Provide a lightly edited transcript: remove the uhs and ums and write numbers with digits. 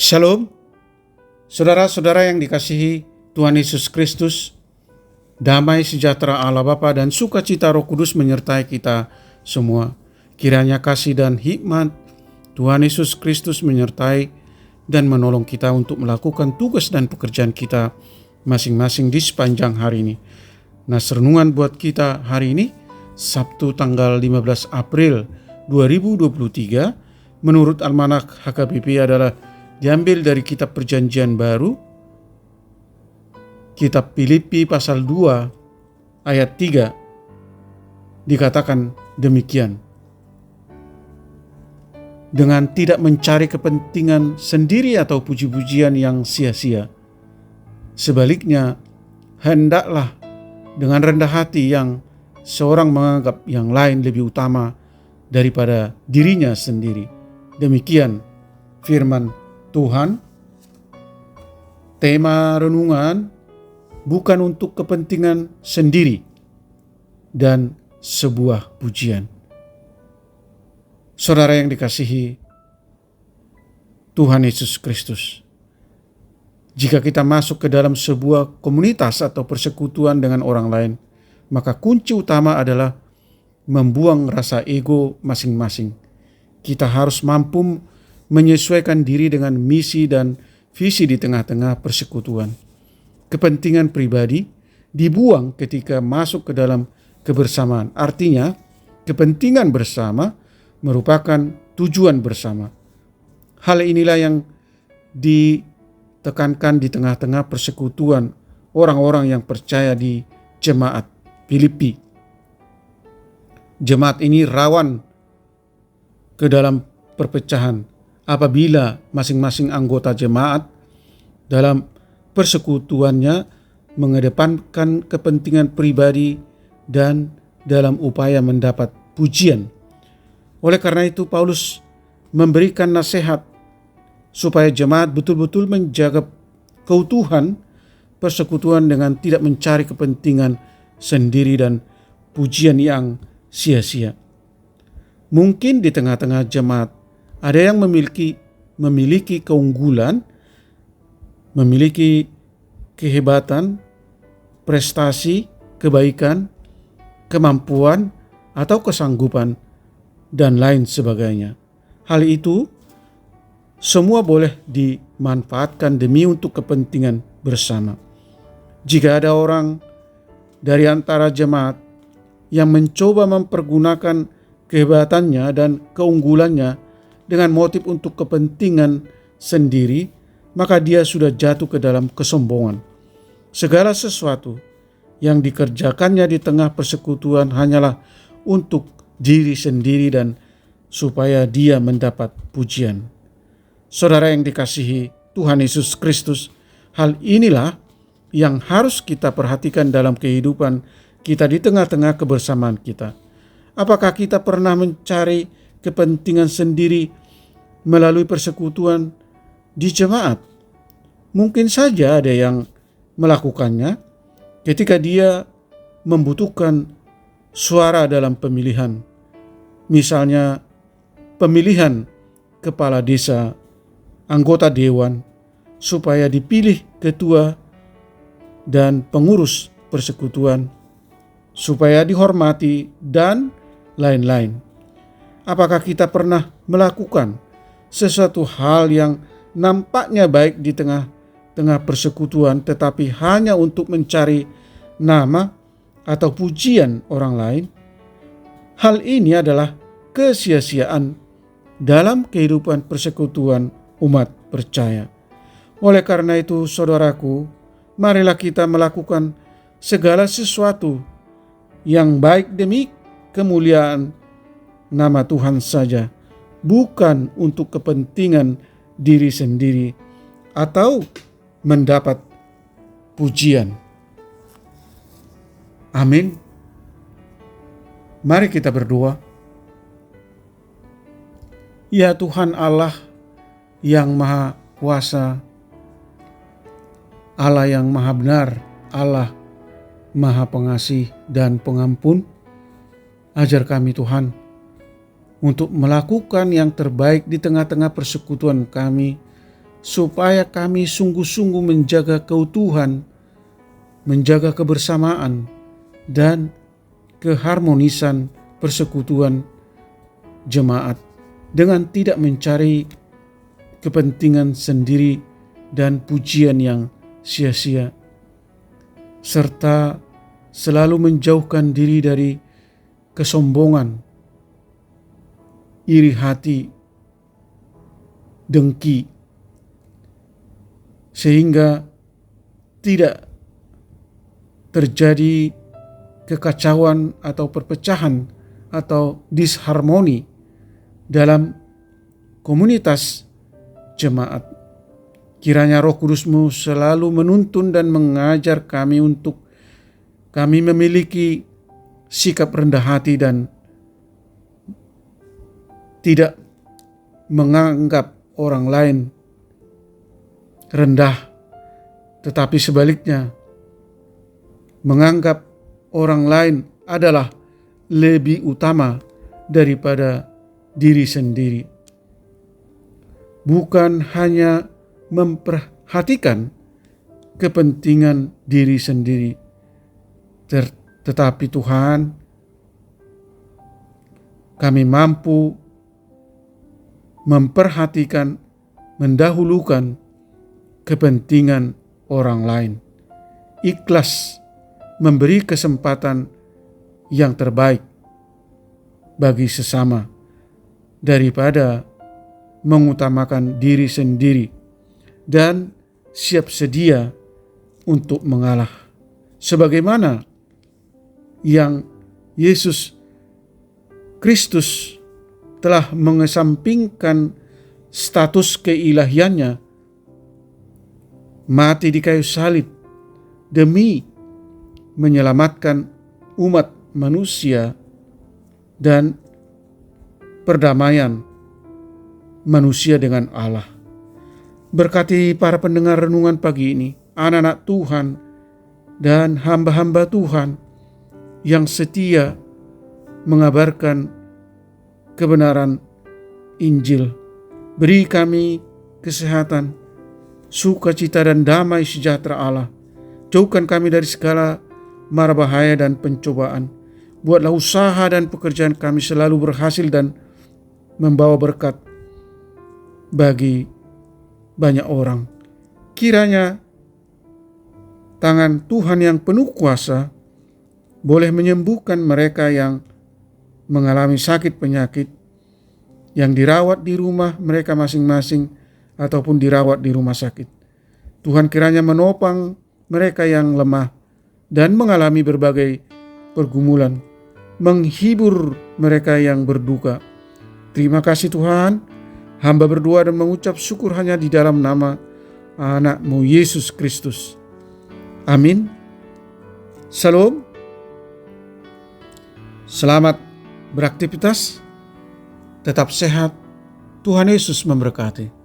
Shalom, saudara-saudara yang dikasihi Tuhan Yesus Kristus. Damai sejahtera Allah Bapa dan sukacita Roh Kudus menyertai kita semua. Kiranya kasih dan hikmat Tuhan Yesus Kristus menyertai dan menolong kita untuk melakukan tugas dan pekerjaan kita masing-masing di sepanjang hari ini. Nah, renungan buat kita hari ini, Sabtu tanggal 15 April 2023, menurut Almanak HKBP adalah diambil dari kitab Perjanjian Baru, kitab Filipi pasal 2 ayat 3, dikatakan demikian. Dengan tidak mencari kepentingan sendiri atau puji-pujian yang sia-sia. Sebaliknya, hendaklah dengan rendah hati yang seorang menganggap yang lain lebih utama daripada dirinya sendiri. Demikian firman Tuhan. Tema renungan bukan untuk kepentingan sendiri dan sebuah pujian. Saudara yang dikasihi Tuhan Yesus Kristus, jika kita masuk ke dalam sebuah komunitas atau persekutuan dengan orang lain, maka kunci utama adalah membuang rasa ego masing-masing. Kita harus mampu menyesuaikan diri dengan misi dan visi di tengah-tengah persekutuan. Kepentingan pribadi dibuang ketika masuk ke dalam kebersamaan. Artinya, kepentingan bersama merupakan tujuan bersama. Hal inilah yang ditekankan di tengah-tengah persekutuan orang-orang yang percaya di jemaat Filipi. Jemaat ini rawan ke dalam perpecahan apabila masing-masing anggota jemaat dalam persekutuannya mengedepankan kepentingan pribadi dan dalam upaya mendapat pujian. Oleh karena itu, Paulus memberikan nasihat supaya jemaat betul-betul menjaga keutuhan persekutuan dengan tidak mencari kepentingan sendiri dan pujian yang sia-sia. Mungkin di tengah-tengah jemaat ada yang memiliki keunggulan, memiliki kehebatan, prestasi, kebaikan, kemampuan, atau kesanggupan, dan lain sebagainya. Hal itu semua boleh dimanfaatkan demi untuk kepentingan bersama. Jika ada orang dari antara jemaat yang mencoba mempergunakan kehebatannya dan keunggulannya dengan motif untuk kepentingan sendiri, maka dia sudah jatuh ke dalam kesombongan. Segala sesuatu yang dikerjakannya di tengah persekutuan hanyalah untuk diri sendiri dan supaya dia mendapat pujian. Saudara yang dikasihi Tuhan Yesus Kristus, hal inilah yang harus kita perhatikan dalam kehidupan kita di tengah-tengah kebersamaan kita. Apakah kita pernah mencari kepentingan sendiri melalui persekutuan di jemaat? Mungkin saja ada yang melakukannya ketika dia membutuhkan suara dalam pemilihan. Misalnya pemilihan kepala desa, anggota dewan, supaya dipilih ketua dan pengurus persekutuan, supaya dihormati, dan lain-lain. Apakah kita pernah melakukan sesuatu hal yang nampaknya baik di tengah persekutuan tetapi hanya untuk mencari nama atau pujian orang lain? Hal ini adalah kesia-siaan dalam kehidupan persekutuan umat percaya. Oleh karena itu, saudaraku, marilah kita melakukan segala sesuatu yang baik demi kemuliaan nama Tuhan saja, bukan untuk kepentingan diri sendiri atau mendapat pujian. Amin. Mari kita berdoa. Ya Tuhan Allah yang Maha Kuasa, Allah yang Maha Benar, Allah Maha Pengasih dan Pengampun, ajar kami Tuhan untuk melakukan yang terbaik di tengah-tengah persekutuan kami supaya kami sungguh-sungguh menjaga keutuhan, menjaga kebersamaan, dan keharmonisan persekutuan jemaat dengan tidak mencari kepentingan sendiri dan pujian yang sia-sia, serta selalu menjauhkan diri dari kesombongan, iri hati, dengki, sehingga tidak terjadi kekacauan atau perpecahan atau disharmoni dalam komunitas jemaat. Kiranya Roh Kudus-Mu selalu menuntun dan mengajar kami untuk kami memiliki sikap rendah hati dan tidak menganggap orang lain rendah, tetapi sebaliknya menganggap orang lain adalah lebih utama daripada diri sendiri. Bukan hanya memperhatikan kepentingan diri sendiri, tetapi Tuhan, kami mampu memperhatikan, mendahulukan kepentingan orang lain. Ikhlas memberi kesempatan yang terbaik bagi sesama daripada mengutamakan diri sendiri, dan siap sedia untuk mengalah. Sebagaimana yang Yesus Kristus telah mengesampingkan status keilahiannya, mati di kayu salib demi menyelamatkan umat manusia dan perdamaian manusia dengan Allah. Berkati para pendengar renungan pagi ini, anak-anak Tuhan dan hamba-hamba Tuhan yang setia mengabarkan kebenaran Injil. Beri kami kesehatan, sukacita dan damai sejahtera Allah. Jauhkan kami dari segala mara bahaya dan pencobaan. Buatlah usaha dan pekerjaan kami selalu berhasil dan membawa berkat bagi banyak orang. Kiranya tangan Tuhan yang penuh kuasa boleh menyembuhkan mereka yang mengalami sakit penyakit, yang dirawat di rumah mereka masing-masing ataupun dirawat di rumah sakit. Tuhan kiranya menopang mereka yang lemah dan mengalami berbagai pergumulan, menghibur mereka yang berduka. Terima kasih Tuhan. Hamba berdoa dan mengucap syukur hanya di dalam nama anak-Mu Yesus Kristus. Amin. Shalom. Selamat beraktivitas. Tetap sehat. Tuhan Yesus memberkati.